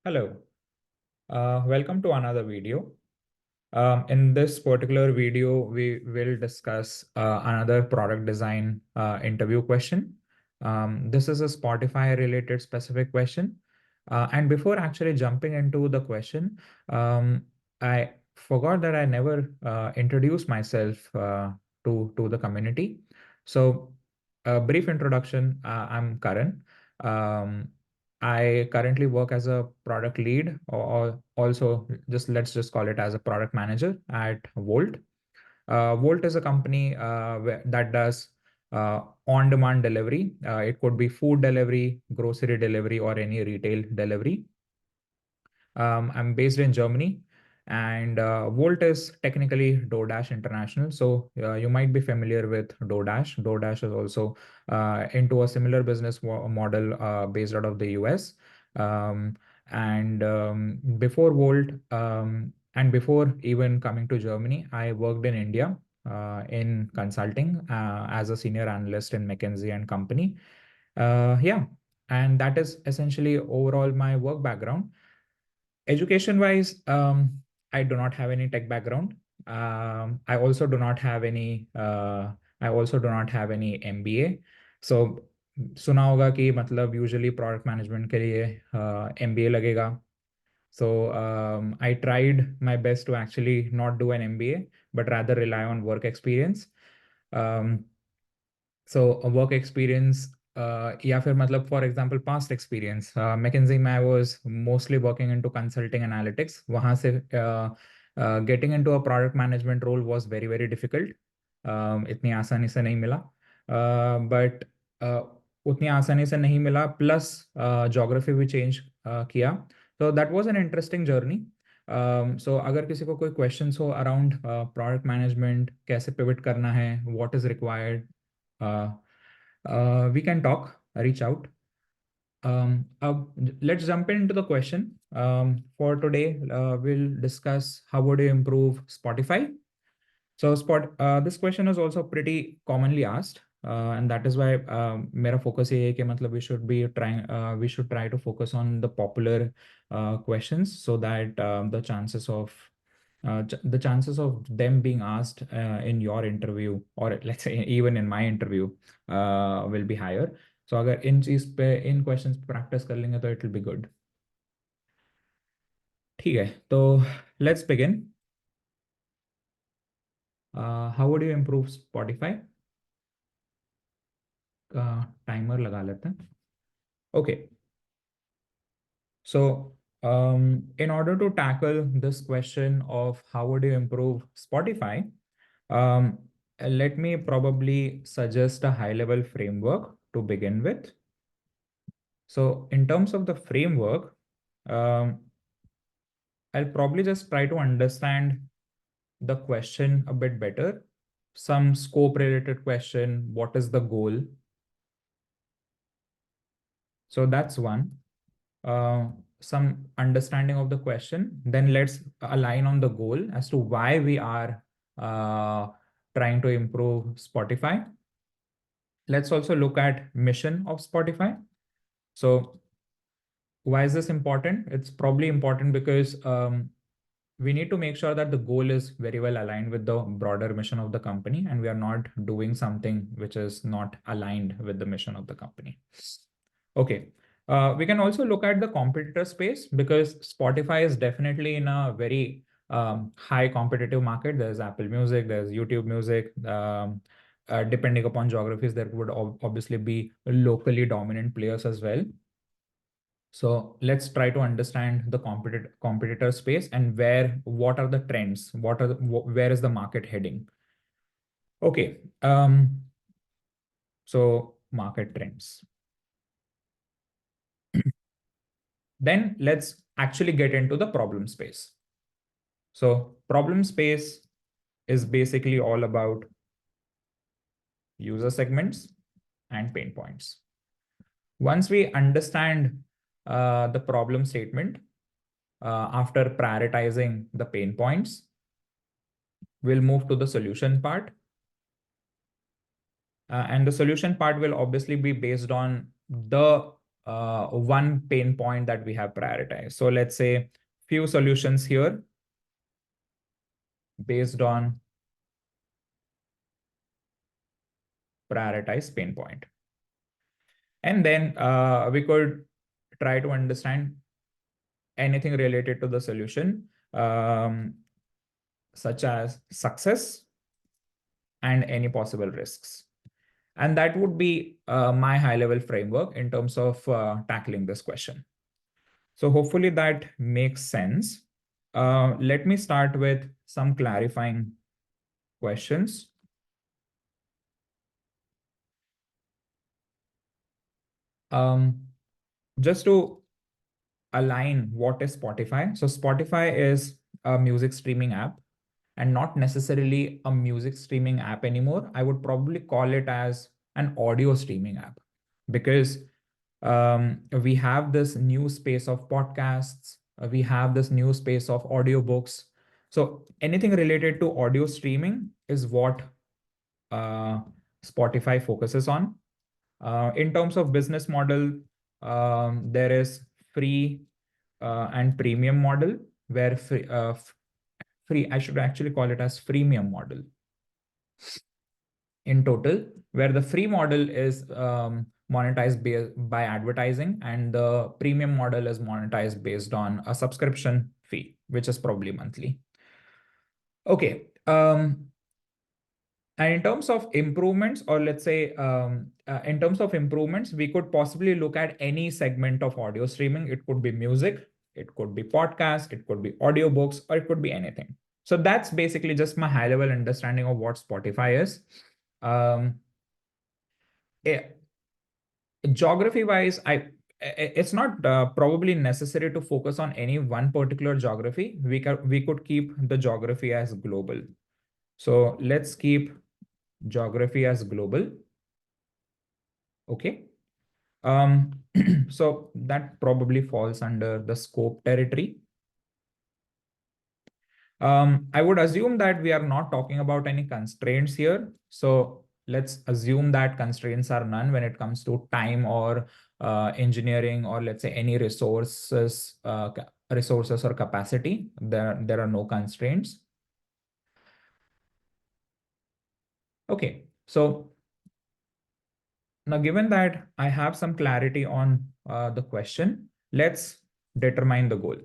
Hello, welcome to another video. In this particular video, we will discuss another product design interview question. This is a Spotify related specific question. And before actually jumping into the question, I forgot that I never introduced myself to the community. So a brief introduction, I'm Karan. Um, I currently work as a product lead, or also let's just call it as a product manager at Wolt. Wolt is a company that does on-demand delivery. It could be food delivery, grocery delivery, or any retail delivery. I'm based in Germany, and Wolt is technically DoorDash International. So you might be familiar with DoorDash. DoorDash is also into a similar business model based out of the US. Um, and before Wolt, and before even coming to Germany, I worked in India in consulting as a senior analyst in McKinsey and Company. Yeah, and that is essentially overall my work background. Education wise, I do not have any tech background. I also do not have any MBA. So सुना होगा कि मतलब usually product management के लिए MBA लगेगा. So I tried my best to actually not do an MBA, but rather rely on work experience. Um, so a work experience, या फिर मतलब for example past experience, McKinsey में I was mostly working into consulting analytics. वहाँ से getting into a product management role was very difficult. इतनी आसानी से नहीं मिला, but उतनी आसानी से नहीं मिला, plus geography भी change किया. So that was an interesting journey. So अगर किसी को कोई questions हो around product management, कैसे pivot करना है, what is required, uh, we can talk, reach out. Let's jump into the question. For today, we'll discuss how would you improve Spotify. So this question is also pretty commonly asked, and that is why मेरा focus ये है कि मतलब we should try to focus on the popular questions so that the chances of them being asked in your interview, or let's say even in my interview, will be higher. So अगर इन questions practice कर लेंगे तो it will be good. ठीक है, तो let's begin. How would you improve Spotify? Timer लगा लेते हैं. Okay, so in order to tackle this question of how would you improve Spotify, um, let me probably suggest a high-level framework to begin with. So in terms of the framework, um, I'll probably just try to understand the question a bit better. Some scope related question, what is the goal? So that's one. Some understanding of the question. Then let's align on the goal as to why we are trying to improve Spotify. Let's also look at mission of Spotify. So why is this important? It's probably important because we need to make sure that the goal is very well aligned with the broader mission of the company, and we are not doing something which is not aligned with the mission of the company. Okay. We can also look at the competitor space because Spotify is definitely in a very high competitive market. There's Apple Music, there's YouTube Music. Depending upon geographies, there would obviously be locally dominant players as well. So let's try to understand the competitor space and what are the trends, where is the market heading? Okay, so market trends. Then let's actually get into the problem space. So problem space is basically all about user segments and pain points. Once we understand the problem statement, after prioritizing the pain points, we'll move to the solution part. And the solution part will obviously be based on the one pain point that we have prioritized. So let's say few solutions here based on prioritize pain point. And then we could try to understand anything related to the solution, such as success and any possible risks. And that would be my high-level framework in terms of tackling this question. So hopefully that makes sense. Let me start with some clarifying questions. Just to align what is Spotify. So Spotify is a music streaming app and not necessarily a music streaming app anymore. I would probably call it as an audio streaming app because we have this new space of podcasts. We have this new space of audiobooks. So anything related to audio streaming is what Spotify focuses on. In terms of business model, there is free and premium model where free, I should actually call it as freemium model in total, where the free model is monetized by advertising and the premium model is monetized based on a subscription fee, which is probably monthly. Okay. And in terms of improvements, or let's say in terms of improvements, we could possibly look at any segment of audio streaming. It could be music, it could be podcast, it could be audiobooks, or it could be anything. So that's basically just my high level understanding of what Spotify is. Geography wise, it's not probably necessary to focus on any one particular geography. We could keep the geography as global. So let's keep geography as global. Okay. So that probably falls under the scope territory. I would assume that we are not talking about any constraints here. So let's assume that constraints are none when it comes to time or engineering, or let's say any resources or capacity. There are no constraints. Okay, so now given that I have some clarity on the question, let's determine the goal.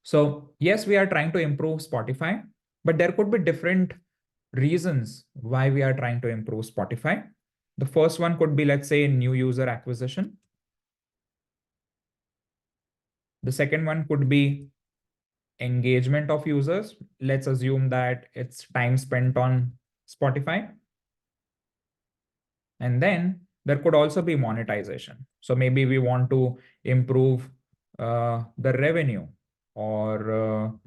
So yes, we are trying to improve Spotify, but there could be different reasons why we are trying to improve Spotify. The first one could be, let's say, new user acquisition. The second one could be engagement of users. Let's assume that it's time spent on Spotify. And then there could also be monetization. So maybe we want to improve the revenue or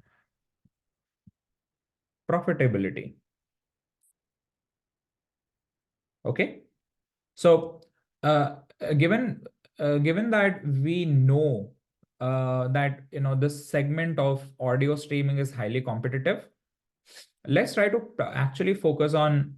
profitability. Okay. So given that we know that this segment of audio streaming is highly competitive, let's try to actually focus on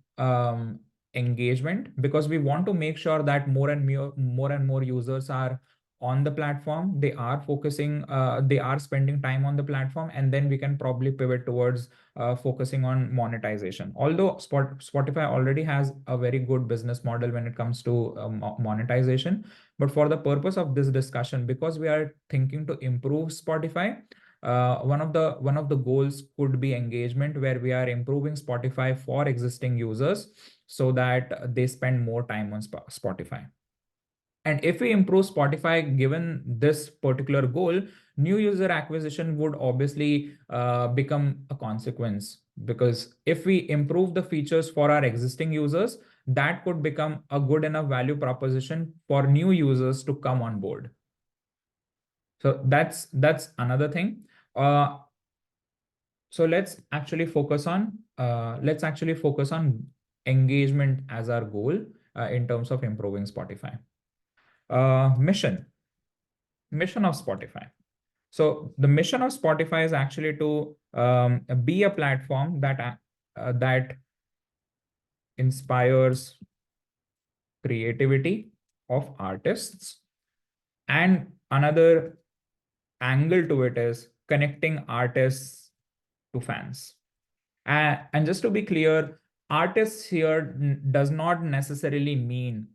engagement, because we want to make sure that more and more users are on the platform. They are focusing, they are spending time on the platform, and then we can probably pivot towards focusing on monetization. Although Spotify already has a very good business model when it comes to monetization, but for the purpose of this discussion, because we are thinking to improve Spotify, one of the goals could be engagement, where we are improving Spotify for existing users so that they spend more time on Spotify. And if we improve Spotify, given this particular goal, new user acquisition would obviously become a consequence, because if we improve the features for our existing users, that could become a good enough value proposition for new users to come on board. So that's another thing. So let's actually focus on engagement as our goal in terms of improving Spotify. Mission of Spotify. So the mission of Spotify is actually to be a platform that inspires creativity of artists And another angle to it is connecting artists to fans. And just to be clear, artists here does not necessarily mean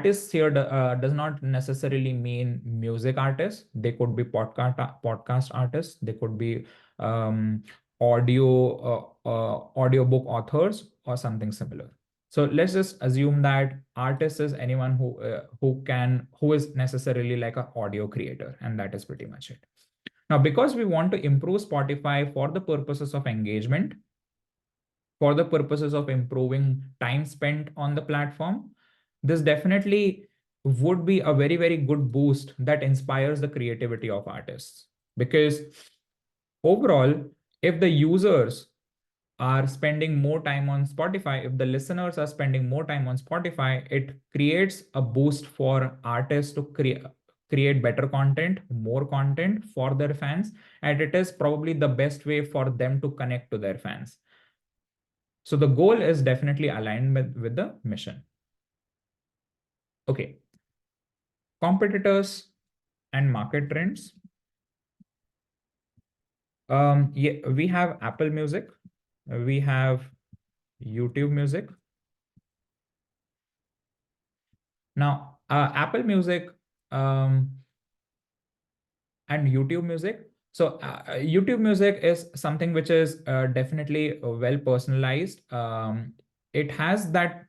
does not necessarily mean music artists. They could be podcast artists. They could be um, audiobook authors or something similar. So let's just assume that artist is anyone who is necessarily like an audio creator, and that is pretty much it. Now, because we want to improve Spotify for the purposes of engagement, for the purposes of improving time spent on the platform, this definitely would be a very, very good boost that inspires the creativity of artists. Because overall, if the users are spending more time on Spotify, if the listeners are spending more time on Spotify, it creates a boost for artists to create better content, more content for their fans, and it is probably the best way for them to connect to their fans. So the goal is definitely aligned with the mission. Okay. Competitors and market trends. Yeah, we have Apple Music, we have YouTube Music. Now, Apple Music and YouTube Music. So YouTube Music is something which is definitely well personalized. It has that,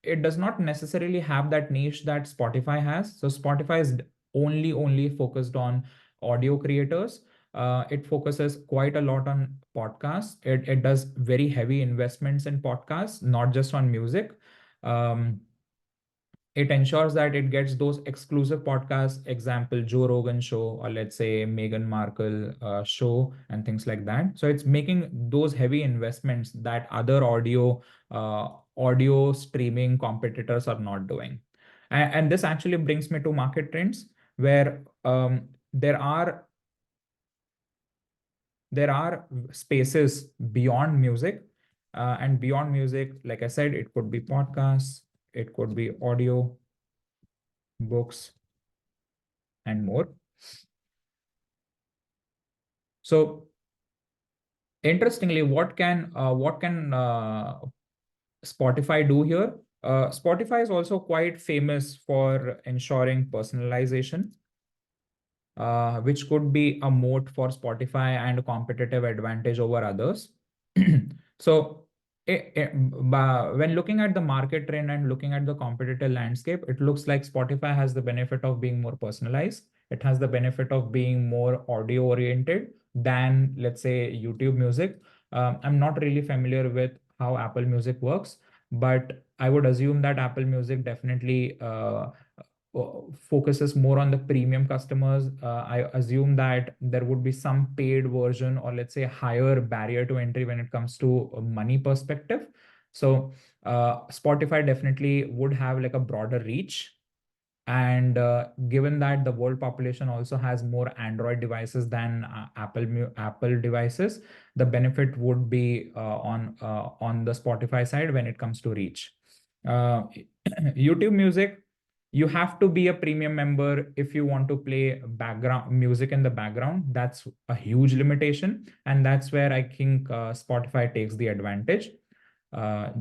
it does not necessarily have that niche that Spotify has. So Spotify is only focused on audio creators. It focuses quite a lot on podcasts. It does very heavy investments in podcasts, not just on music. Um, it ensures that it gets those exclusive podcasts, example Joe Rogan show, or let's say Meghan Markle show, and things like that. So it's making those heavy investments that other audio streaming competitors are not doing. And this actually brings me to market trends, where there are spaces beyond music, and beyond music, like I said, it could be podcasts, it could be audio books, and more. So interestingly, what can Spotify do here? Spotify is also quite famous for ensuring personalization, which could be a moat for Spotify and a competitive advantage over others. So when looking at the market trend and looking at the competitive landscape, it looks like Spotify has the benefit of being more personalized. It has the benefit of being more audio oriented than, let's say, YouTube Music. I'm not really familiar with how Apple Music works, but I would assume that Apple Music definitely focuses more on the premium customers. I assume that there would be some paid version, or let's say higher barrier to entry when it comes to a money perspective. So Spotify definitely would have like a broader reach. And given that the world population also has more Android devices than Apple devices, the benefit would be on the Spotify side when it comes to reach. Uh, YouTube Music, you have to be a premium member if you want to play background music in the background. That's a huge limitation, and that's where I think Spotify takes the advantage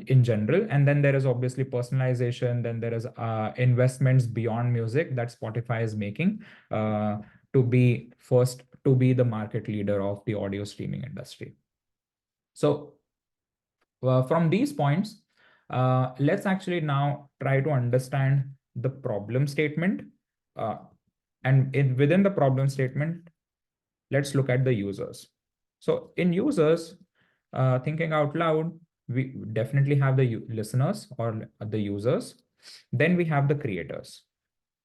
in general. And then there is obviously personalization. Then there is investments beyond music that Spotify is making to be the market leader of the audio streaming industry. So from these points, let's actually now try to understand the problem statement. Uh, within the problem statement, let's look at the users. So in users, thinking out loud, we definitely have the listeners or the users. Then we have the creators.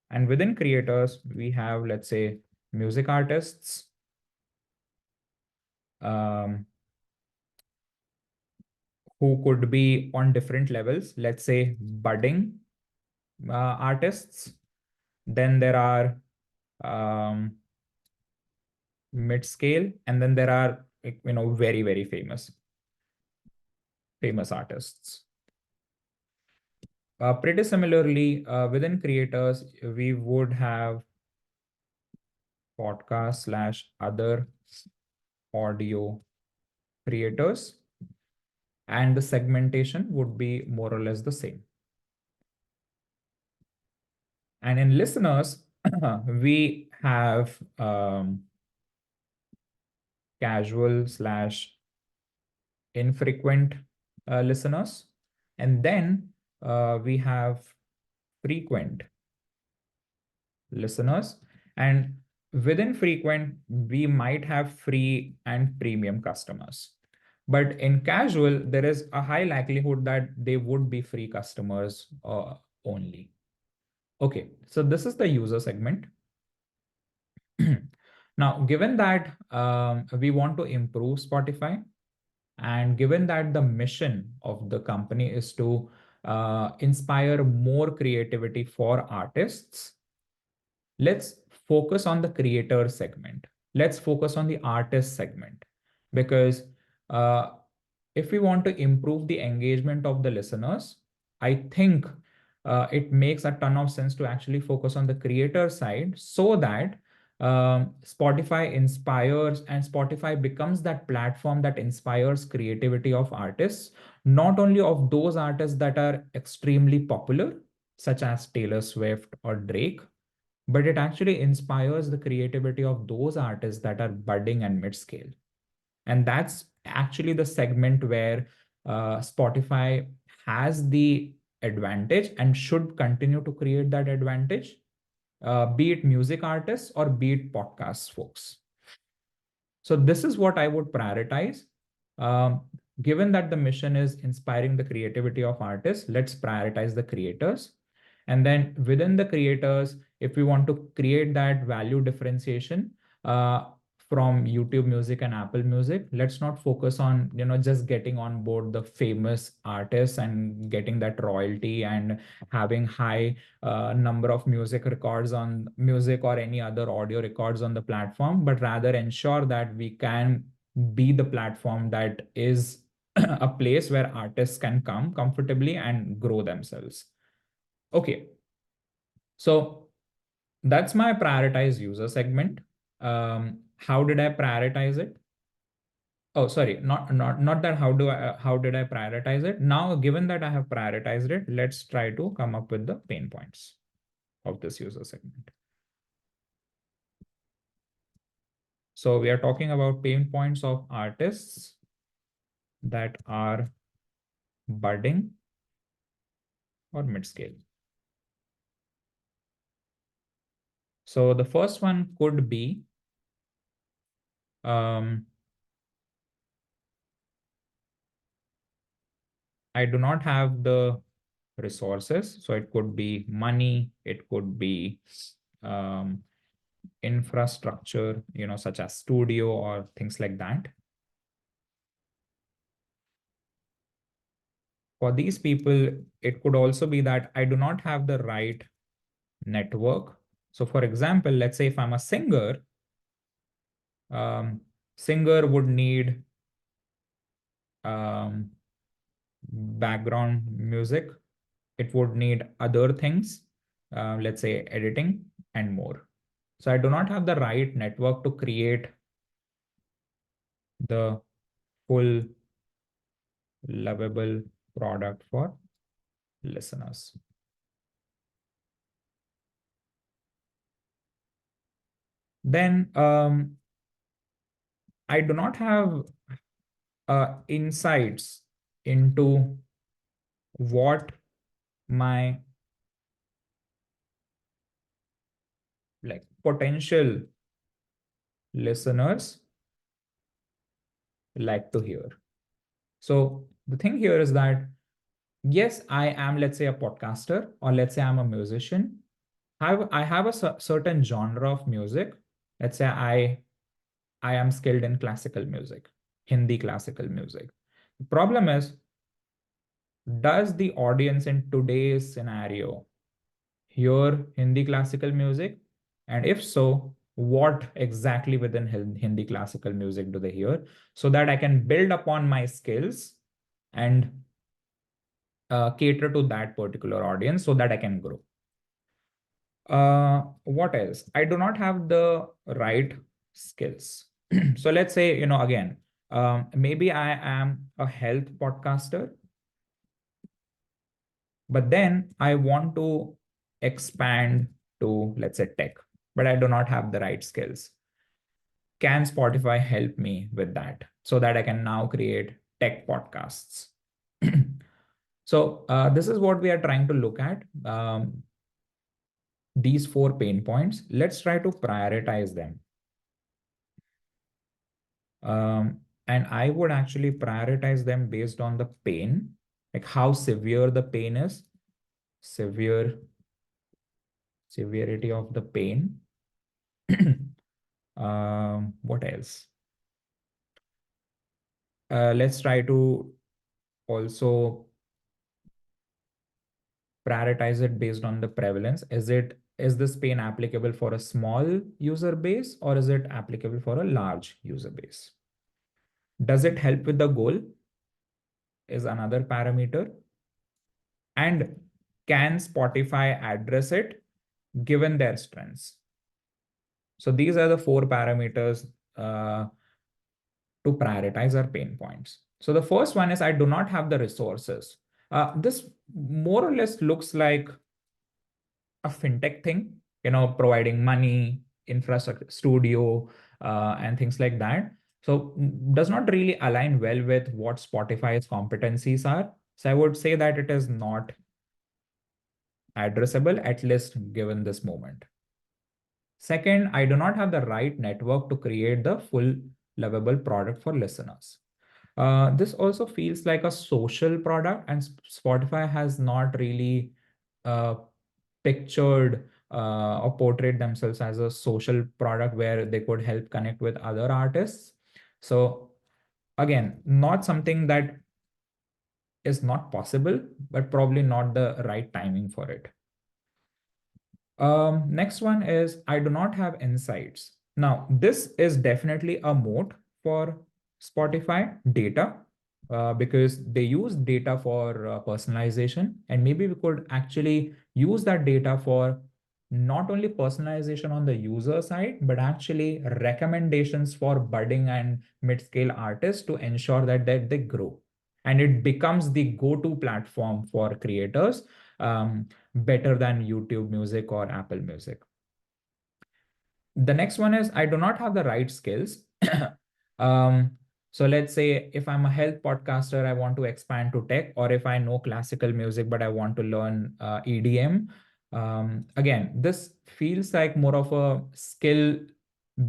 And within creators, we have, let's say, music artists, um, who could be on different levels, let's say budding artists. Then there are mid-scale, and then there are, very, very famous artists. Pretty similarly, within creators, we would have podcast slash other audio creators, and the segmentation would be more or less the same. And in listeners, we have casual slash infrequent listeners. And then we have frequent listeners. And within frequent, we might have free and premium customers. But in casual, there is a high likelihood that they would be free customers only. Okay, so this is the user segment. Now, given that we want to improve Spotify, and given that the mission of the company is to inspire more creativity for artists, let's focus on the creator segment. Let's focus on the artist segment, because uh, if we want to improve the engagement of the listeners, I think it makes a ton of sense to actually focus on the creator side, so that Spotify inspires and Spotify becomes that platform that inspires creativity of artists, not only of those artists that are extremely popular, such as Taylor Swift or Drake, but it actually inspires the creativity of those artists that are budding and mid-scale. And that's actually the segment where Spotify has the advantage and should continue to create that advantage, be it music artists or be it podcast folks. So this is what I would prioritize. Um, Given that the mission is inspiring the creativity of artists, let's prioritize the creators. And then within the creators, if we want to create that value differentiation from YouTube Music and Apple Music, let's not focus on just getting on board the famous artists and getting that royalty and having high number of music records on music or any other audio records on the platform, but rather ensure that we can be the platform that is a place where artists can come comfortably and grow themselves. Okay, so that's my prioritized user segment. How did I prioritize it? Oh, sorry, not that. How did I prioritize it? Now, given that I have prioritized it, let's try to come up with the pain points of this user segment. So we are talking about pain points of artists that are budding or mid-scale. So the first one could be I do not have the resources. So it could be money, it could be infrastructure, such as studio or things like that. For these people, it could also be that I do not have the right network. So for example, let's say if I'm a singer, singer would need background music. It would need other things, let's say editing and more. So I do not have the right network to create the full lovable product for listeners. Then I do not have insights into what my potential listeners like to hear. So the thing here is that, yes, I am, let's say, a podcaster, or let's say I'm a musician. I have a certain genre of music. Let's say I am skilled in classical music, Hindi classical music. The problem is, does the audience in today's scenario hear Hindi classical music? And if so, what exactly within Hindi classical music do they hear? So that I can build upon my skills and cater to that particular audience so that I can grow. What else? I do not have the right skills. So let's say, again, maybe I am a health podcaster, but then I want to expand to, let's say, tech, but I do not have the right skills. Can Spotify help me with that so that I can now create tech podcasts? So this is what we are trying to look at. These 4 pain points. Let's try to prioritize them. And I would actually prioritize them based on the pain, like how severe the pain is, severity of the pain. What else? Let's try to also prioritize it based on the prevalence. Is this pain applicable for a small user base or is it applicable for a large user base? Does it help with the goal? Is another parameter. And can Spotify address it given their strengths? So these are the 4 parameters to prioritize our pain points. So the first one is I do not have the resources. This more or less looks like a fintech thing, providing money, infrastructure, studio, and things like that. So does not really align well with what Spotify's competencies are. So I would say that it is not addressable, at least given this moment. Second, I do not have the right network to create the full lovable product for listeners. This also feels like a social product, and Spotify has not really uh, pictured or portrayed themselves as a social product where they could help connect with other artists. So again, not something that is not possible, but probably not the right timing for it. Next one is I do not have insights. Now, this is definitely a moat for Spotify data because they use data for personalization. And maybe we could actually use that data for not only personalization on the user side, but actually recommendations for budding and mid-scale artists to ensure that they grow. And it becomes the go-to platform for creators. Better than YouTube Music or Apple Music. The next one is I do not have the right skills. um, so let's say if I'm a health podcaster, I want to expand to tech, or if I know classical music, but I want to learn EDM. Again, this feels like more of a skill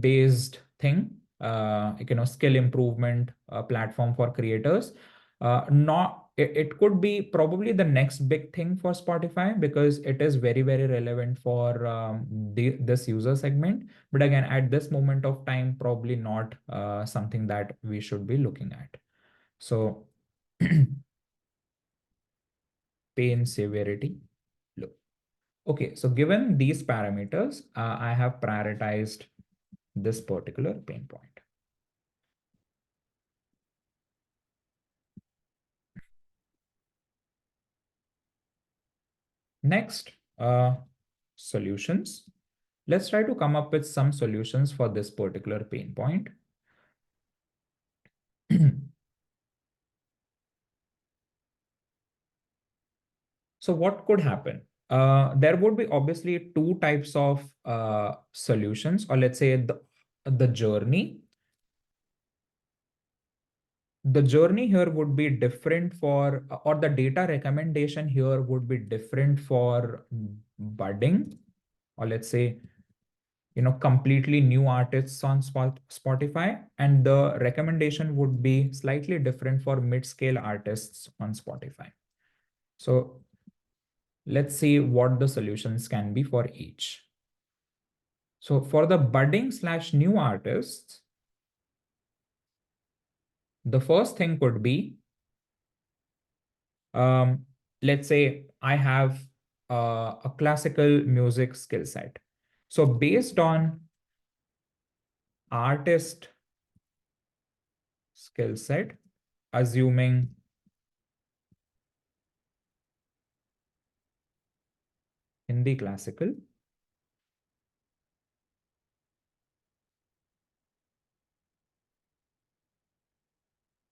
based thing, skill improvement platform for creators. Not it could be probably the next big thing for Spotify because it is very, very relevant for this user segment. But again, at this moment of time, probably not something that we should be looking at. So pain severity, low. Okay, so given these parameters, I have prioritized this particular pain point. Next, solutions. Let's try to come up with some solutions for this particular pain point. So what could happen? There would be obviously 2 types of solutions, or let's say the journey. The journey here would be different for, or the data recommendation here would be different for budding, or let's say, completely new artists on Spotify, and the recommendation would be slightly different for mid-scale artists on Spotify. So let's see what the solutions can be for each. So for the budding/new artists, the first thing could be, let's say I have a classical music skill set. So based on artist skill set, assuming Hindi classical,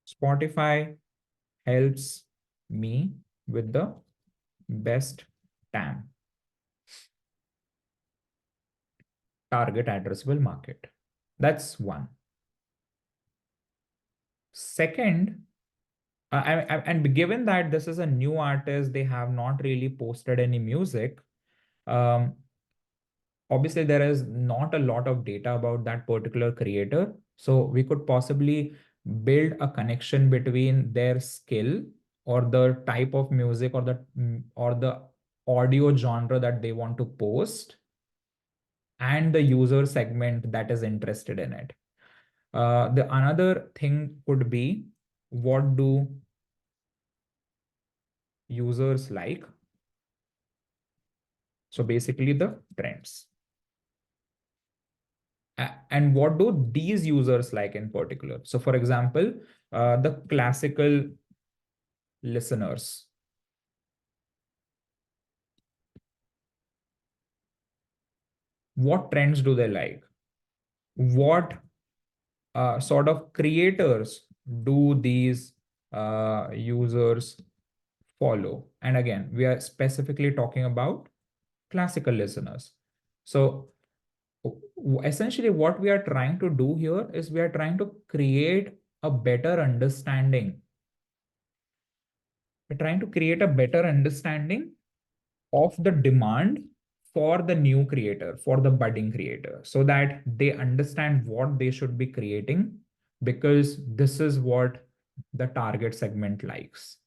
Spotify helps me with the best TAM, target addressable market. That's one. Second, and given that this is a new artist, they have not really posted any music. Um, Obviously, there is not a lot of data about that particular creator. So we could possibly build a connection between their skill or the type of music or the audio genre that they want to post and the user segment that is interested in it. The another thing could be, what do users like? So basically the trends. And what do these users like in particular? So for example, the classical listeners, what trends do they like? What sort of creators do these users follow? And again, we are specifically talking about classical listeners. So essentially what we are trying to do here is we are trying to create a better understanding. We're trying to create a better understanding of the demand for the new creator, for the budding creator, so that they understand what they should be creating, because this is what the target segment likes.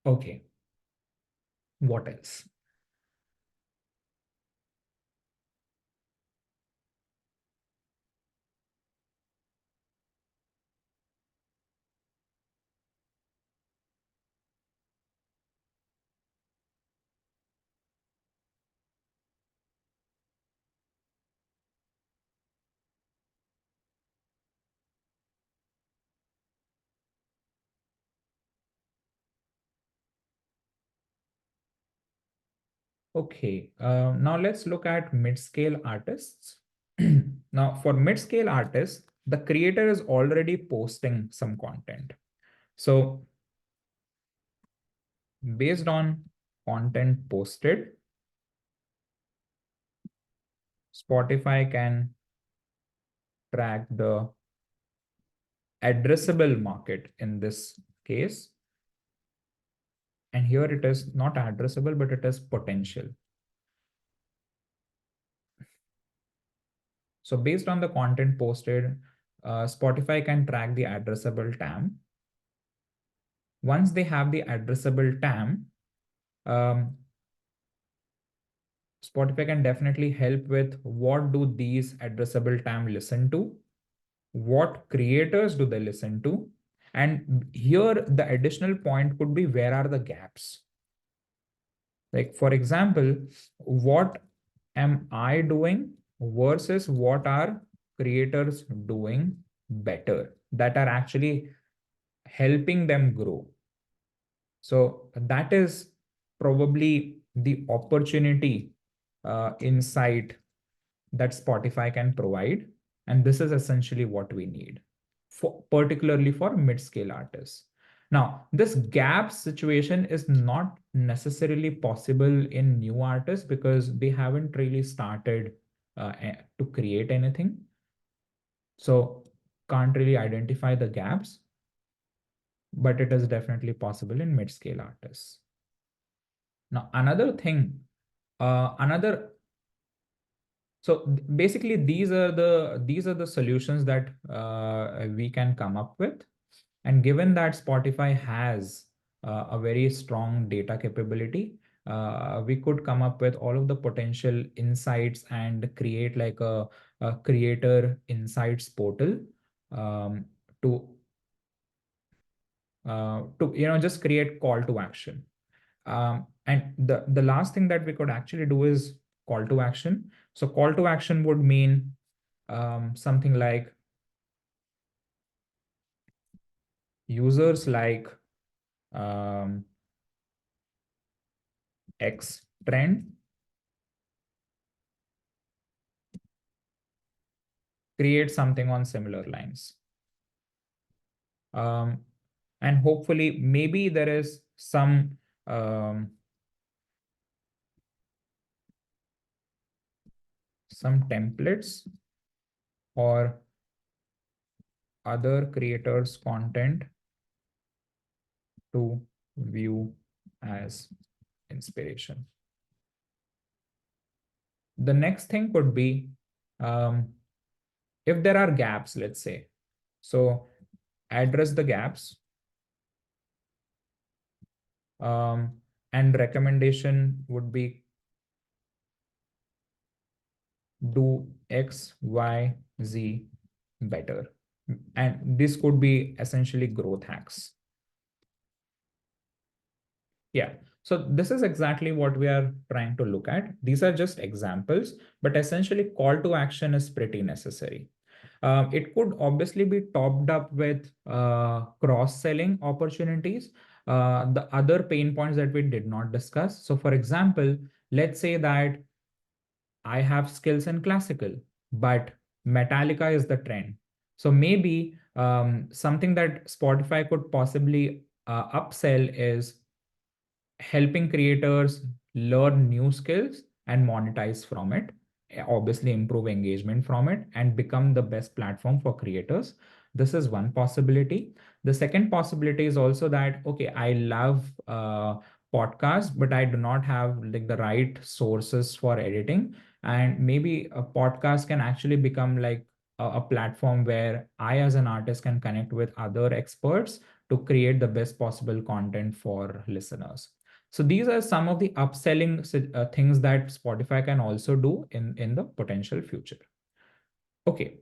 Okay, what else? Okay, now let's look at mid-scale artists. Now, for mid-scale artists, the creator is already posting some content. So based on content posted, Spotify can track the addressable market in this case. And here it is not addressable, but it is potential. So based on the content posted, Spotify can track the addressable TAM. Once they have the addressable TAM, um, Spotify can definitely help with what do these addressable TAM listen to, what creators do they listen to, and here the additional point could be, where are the gaps? Like, for example, what am I doing versus what are creators doing better that are actually helping them grow? So that is probably the opportunity insight that Spotify can provide. And this is essentially what we need, particularly for mid-scale artists. Now, this gap situation is not necessarily possible in new artists because they haven't really started to create anything. So can't really identify the gaps, but it is definitely possible in mid-scale artists. Now, another thing, another so basically these are the solutions that we can come up with. And given that Spotify has a very strong data capability, we could come up with all of the potential insights and create like a creator insights portal, um, to just create call to action. And the last thing that we could actually do is call to action. So call to action would mean something like, users like um, X trend, create something on similar lines. Um, and hopefully, maybe there is um, some templates or other creators' content to view as inspiration. The next thing could be if there are gaps, let's say. So address the gaps, and recommendation would be do X, Y, Z better. And this could be essentially growth hacks. Yeah. So this is exactly what we are trying to look at. These are just examples, but essentially call to action is pretty necessary. It could obviously be topped up with cross-selling opportunities, the other pain points that we did not discuss. So for example, let's say that I have skills in classical, but Metallica is the trend. So maybe something that Spotify could possibly upsell is helping creators learn new skills and monetize from it, obviously improve engagement from it, and become the best platform for creators. This is one possibility. The second possibility is also that, okay, I love podcasts, but I do not have like the right sources for editing. And maybe a podcast can actually become like a platform where I, as an artist, can connect with other experts to create the best possible content for listeners. So these are some of the upselling things that Spotify can also do in the potential future. Okay.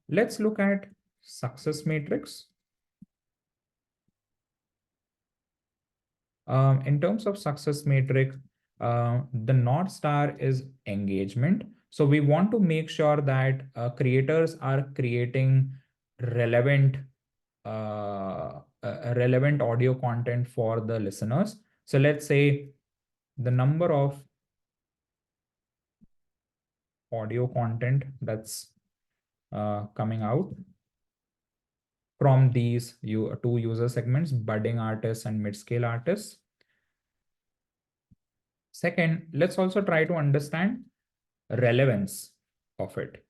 Let's look at success matrix. In terms of success matrix, the North Star is engagement. So we want to make sure that creators are creating relevant relevant audio content for the listeners. So let's say the number of audio content that's coming out from these two user segments, budding artists and mid-scale artists. Second, let's also try to understand relevance of it,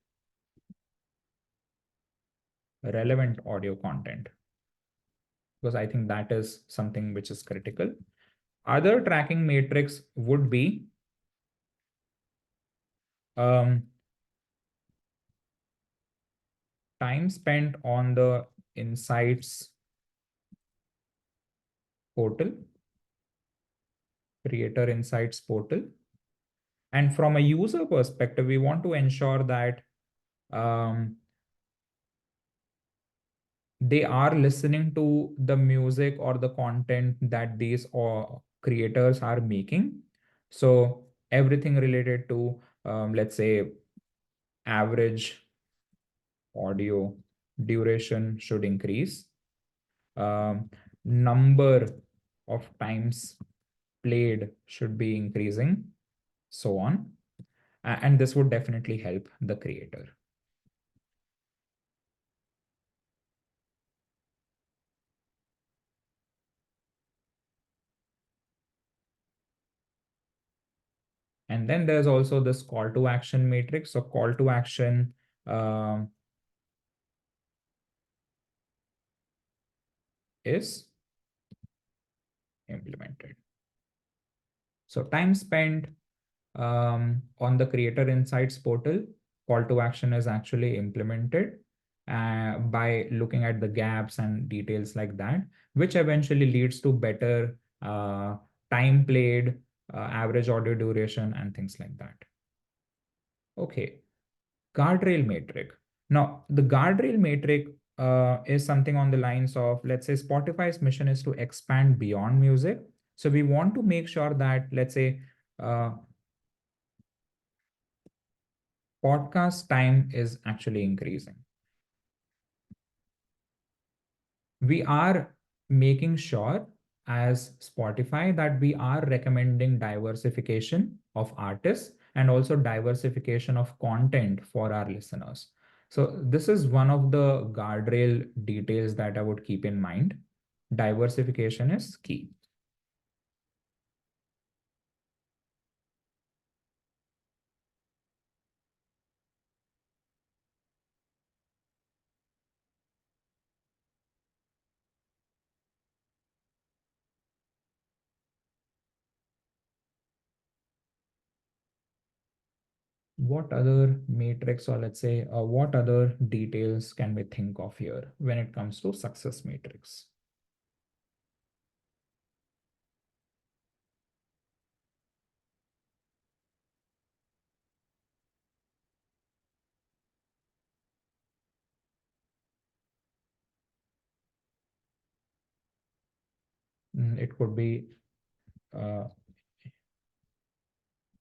relevant audio content, because I think that is something which is critical. Other tracking matrix would be time spent on the insights portal, creator insights portal. And from a user perspective, we want to ensure that they are listening to the music or the content that these creators are making. So everything related to, let's say, average audio duration should increase. Number of times played should be increasing, so on. And this would definitely help the creator. And then there's also this call to action matrix. So call to action is implemented. So time spent on the Creator Insights portal, call to action is actually implemented by looking at the gaps and details like that, which eventually leads to better time played, average audio duration, and things like that. Okay, guardrail metric. Now, the guardrail metric is something on the lines of, let's say, Spotify's mission is to expand beyond music. So we want to make sure that, let's say, podcast time is actually increasing. We are making sure as Spotify that we are recommending diversification of artists and also diversification of content for our listeners. So this is one of the guardrail details that I would keep in mind. Diversification is key. What other matrix, or let's say, what other details can we think of here when it comes to success matrix? It could be uh,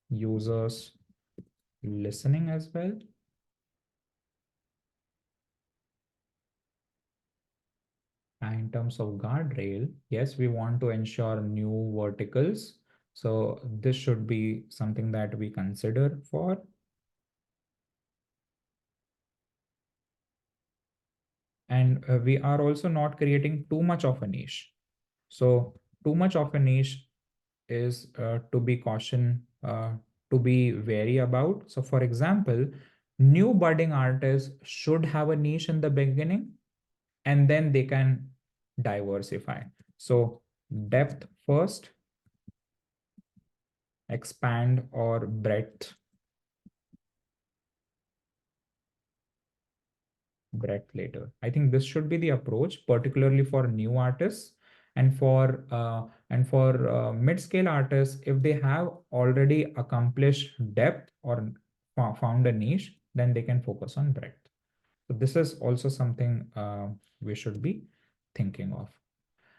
users listening as well. And in terms of guardrail, yes, we want to ensure new verticals. So this should be something that we consider for. And we are also not creating too much of a niche. So too much of a niche is to be caution, to be wary about. So for example, new budding artists should have a niche in the beginning, and then they can diversify. So depth first, expand, or breadth later. I think this should be the approach, particularly for new artists, and for mid-scale artists. If they have already accomplished depth or found a niche, then they can focus on breadth. So this is also something we should be thinking of.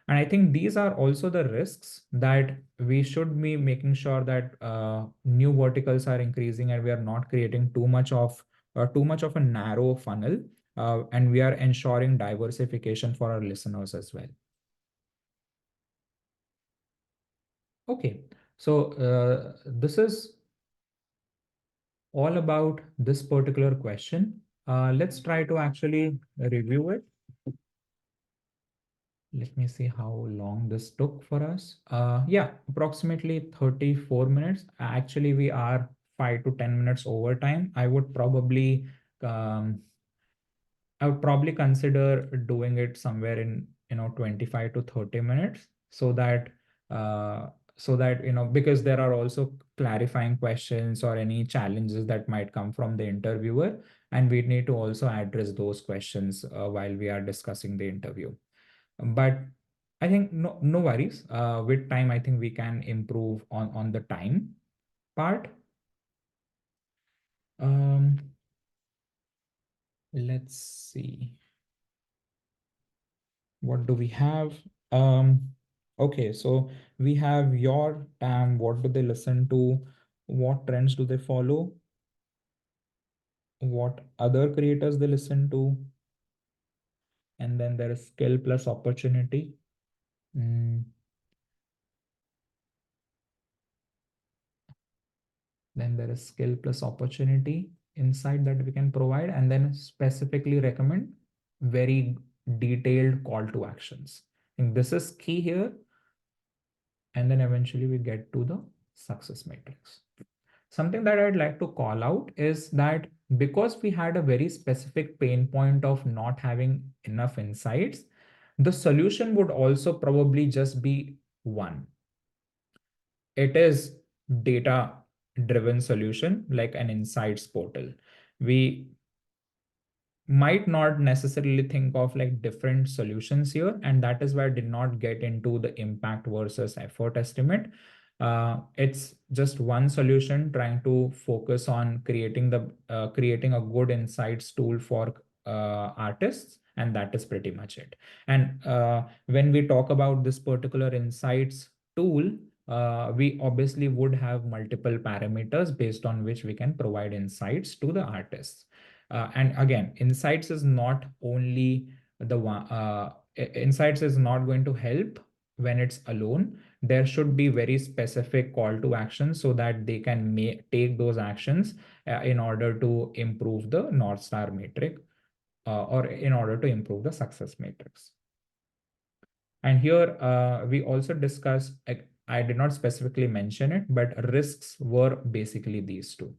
And I think these are also the risks that we should be making sure that new verticals are increasing and we are not creating too much of a narrow funnel, and we are ensuring diversification for our listeners as well. Okay, so this is all about this particular question. Let's try to actually review it. Let me see how long this took for us. Yeah, approximately 34 minutes. Actually, we are 5 to 10 minutes over time. Um, I would probably consider doing it somewhere in 25 to 30 minutes, so that uh, because there are also clarifying questions or any challenges that might come from the interviewer, and we need to also address those questions while we are discussing the interview. But I think no worries. With time, I think we can improve on the time part. Um, let's see. What do we have? Um, okay, so we have your TAM. What do they listen to? What trends do they follow? What other creators they listen to? And then there is skill plus opportunity. Mm, then there is skill plus opportunity insight that we can provide, and then specifically recommend very detailed call to actions. And this is key here. And then eventually we get to the success matrix. Something that I'd like to call out is that because we had a very specific pain point of not having enough insights, the solution would also probably just be one. It is data driven solution like an insights portal. We might not necessarily think of like different solutions here, and that is why I did not get into the impact versus effort estimate. It's just one solution trying to focus on creating a good insights tool for artists, and that is pretty much it. And when we talk about this particular insights tool, we obviously would have multiple parameters based on which we can provide insights to the artists. And again, insights is not only the one, insights is not going to help when it's alone. There should be very specific call to action so that they can take those actions in order to improve the North Star matrix, or in order to improve the success matrix. And here we also discussed, I did not specifically mention it, but risks were basically these two,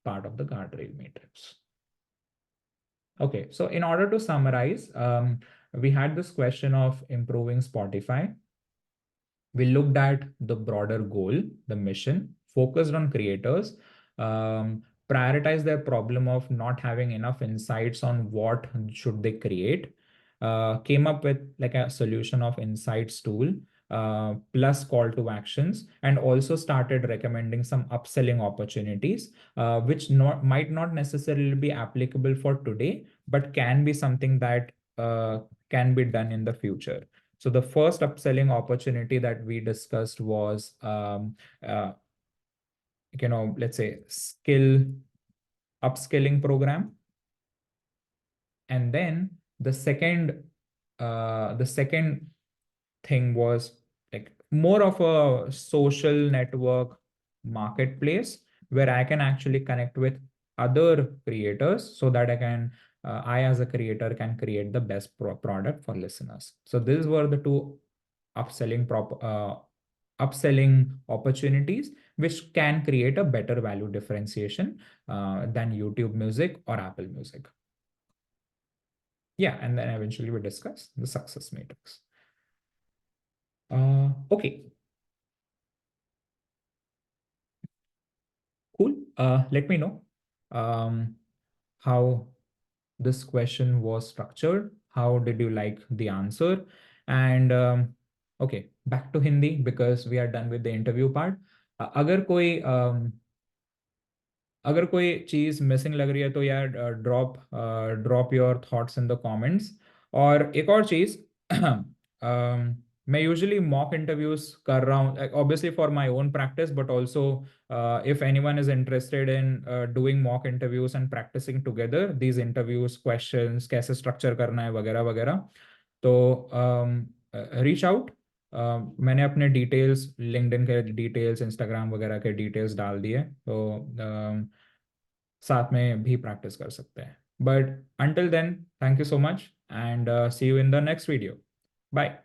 part of the guardrail matrix. Okay, so in order to summarize, we had this question of improving Spotify. We looked at the broader goal, the mission, focused on creators, prioritize their problem of not having enough insights on what should they create, came up with like a solution of insights tool, plus call to actions, and also started recommending some upselling opportunities, which might not necessarily be applicable for today, but can be something that can be done in the future. So the first upselling opportunity that we discussed was, let's say upskilling program. And then the second thing was like more of a social network marketplace where I can actually connect with other creators so that I as a creator can create the best product for listeners. So these were the two upselling opportunities which can create a better value differentiation than YouTube Music or Apple Music. Yeah, and then eventually we discuss the success matrix. Okay. Cool. Let me know how this question was structured. How did you like the answer? And okay, back to Hindi because we are done with the interview part. अगर कोई अगर कोई चीज missing लग रही है तो यार drop your thoughts in the comments. और एक और चीज मैं यूजुअली मॉक इंटरव्यूज कर रहा हूँ obviously for my own practice but also if anyone is interested in doing mock interviews and practising together these interviews questions कैसे स्ट्रक्चर करना है वगैरह वगैरह। तो रीच आउट। मैंने अपने डिटेल्स लिंक्डइन के डिटेल्स इंस्टाग्राम वगैरह के डिटेल्स डाल दिए तो साथ में भी प्रैक्टिस कर सकते हैं। But until then thank you so much and see you in the next video. Bye.